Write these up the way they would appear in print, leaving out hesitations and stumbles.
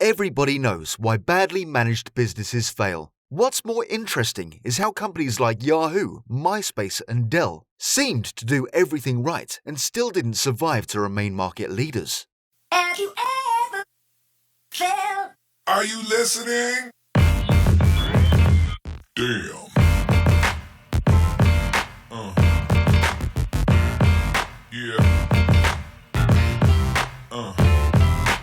Everybody knows why badly managed businesses fail. What's more interesting is how companies like Yahoo, Myspace, and Dell seemed to do everything right and still didn't survive to remain market leaders. Have you ever felt? Are you listening? Damn. Yeah.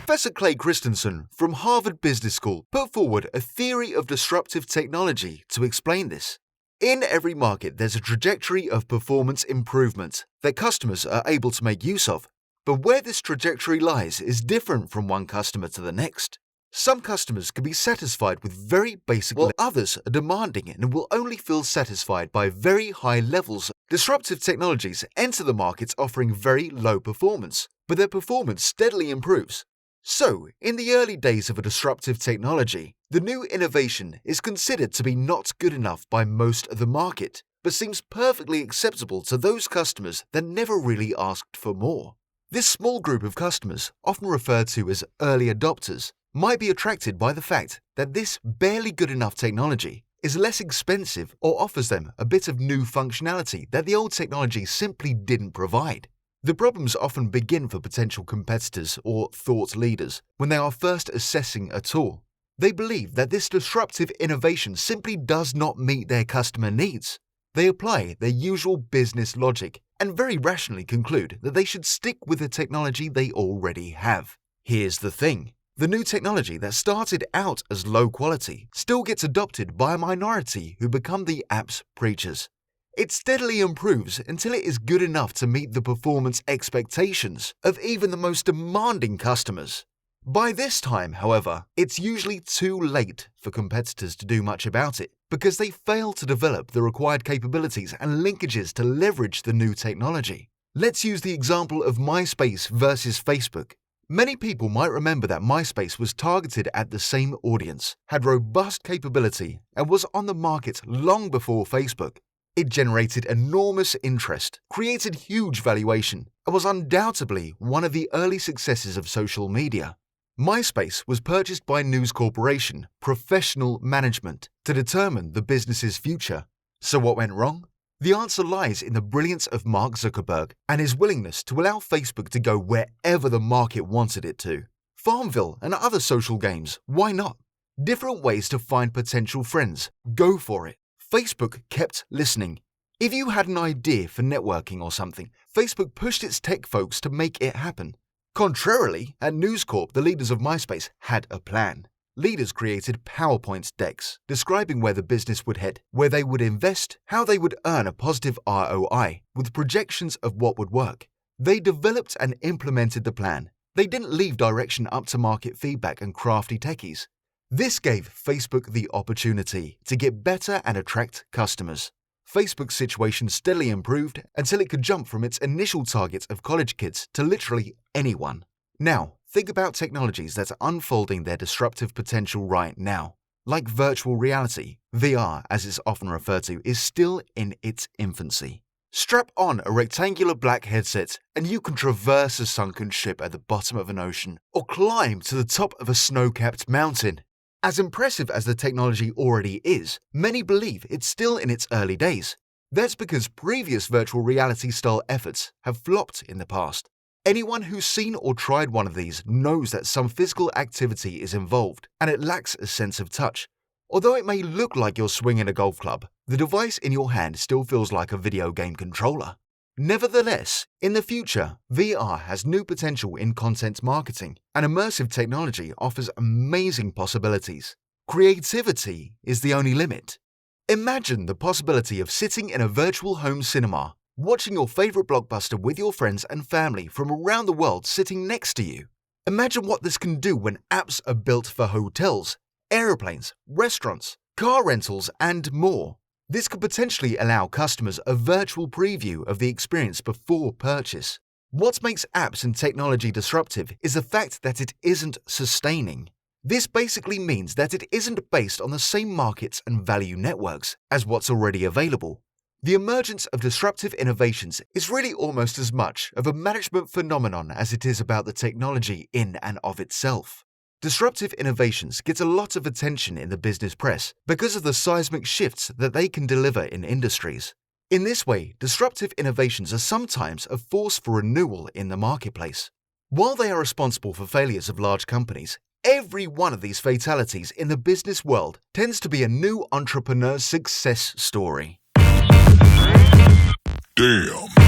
Professor Clay Christensen from Harvard Business School put forward a theory of disruptive technology to explain this. In every market, there's a trajectory of performance improvement that customers are able to make use of. But where this trajectory lies is different from one customer to the next. Some customers can be satisfied with very basic, while others are demanding and will only feel satisfied by very high levels. Disruptive technologies enter the markets offering very low performance, but their performance steadily improves. So, in the early days of a disruptive technology, the new innovation is considered to be not good enough by most of the market, but seems perfectly acceptable to those customers that never really asked for more. This small group of customers, often referred to as early adopters, might be attracted by the fact that this barely good enough technology is less expensive or offers them a bit of new functionality that the old technology simply didn't provide. The problems often begin for potential competitors or thought leaders when they are first assessing a tool. They believe that this disruptive innovation simply does not meet their customer needs. They apply their usual business logic and very rationally conclude that they should stick with the technology they already have. Here's the thing. The new technology that started out as low quality still gets adopted by a minority who become the app's preachers. It steadily improves until it is good enough to meet the performance expectations of even the most demanding customers. By this time, however, it's usually too late for competitors to do much about it because they fail to develop the required capabilities and linkages to leverage the new technology. Let's use the example of MySpace versus Facebook. Many people might remember that MySpace was targeted at the same audience, had robust capability, and was on the market long before Facebook. It generated enormous interest, created huge valuation, and was undoubtedly one of the early successes of social media. MySpace was purchased by News Corporation Professional Management to determine the business's future. So what went wrong? The answer lies in the brilliance of Mark Zuckerberg and his willingness to allow Facebook to go wherever the market wanted it to. Farmville and other social games, why not? Different ways to find potential friends, go for it. Facebook kept listening. If you had an idea for networking or something, Facebook pushed its tech folks to make it happen. Contrarily, at News Corp, the leaders of MySpace had a plan. Leaders created PowerPoint decks describing where the business would head, where they would invest, how they would earn a positive ROI, with projections of what would work. They developed and implemented the plan. They didn't leave direction up to market feedback and crafty techies. This gave Facebook the opportunity to get better and attract customers. Facebook's situation steadily improved until it could jump from its initial target of college kids to literally anyone. Now, think about technologies that are unfolding their disruptive potential right now. Like virtual reality, VR as it's often referred to, is still in its infancy. Strap on a rectangular black headset and you can traverse a sunken ship at the bottom of an ocean or climb to the top of a snow-capped mountain. As impressive as the technology already is, many believe it's still in its early days. That's because previous virtual reality-style efforts have flopped in the past. Anyone who's seen or tried one of these knows that some physical activity is involved and it lacks a sense of touch. Although it may look like you're swinging a golf club, the device in your hand still feels like a video game controller. Nevertheless, in the future, VR has new potential in content marketing, and immersive technology offers amazing possibilities. Creativity is the only limit. Imagine the possibility of sitting in a virtual home cinema, watching your favorite blockbuster with your friends and family from around the world sitting next to you. Imagine what this can do when apps are built for hotels, airplanes, restaurants, car rentals, and more. This could potentially allow customers a virtual preview of the experience before purchase. What makes apps and technology disruptive is the fact that it isn't sustaining. This basically means that it isn't based on the same markets and value networks as what's already available. The emergence of disruptive innovations is really almost as much of a management phenomenon as it is about the technology in and of itself. Disruptive innovations get a lot of attention in the business press because of the seismic shifts that they can deliver in industries. In this way, disruptive innovations are sometimes a force for renewal in the marketplace. While they are responsible for failures of large companies, every one of these fatalities in the business world tends to be a new entrepreneur's success story. Damn.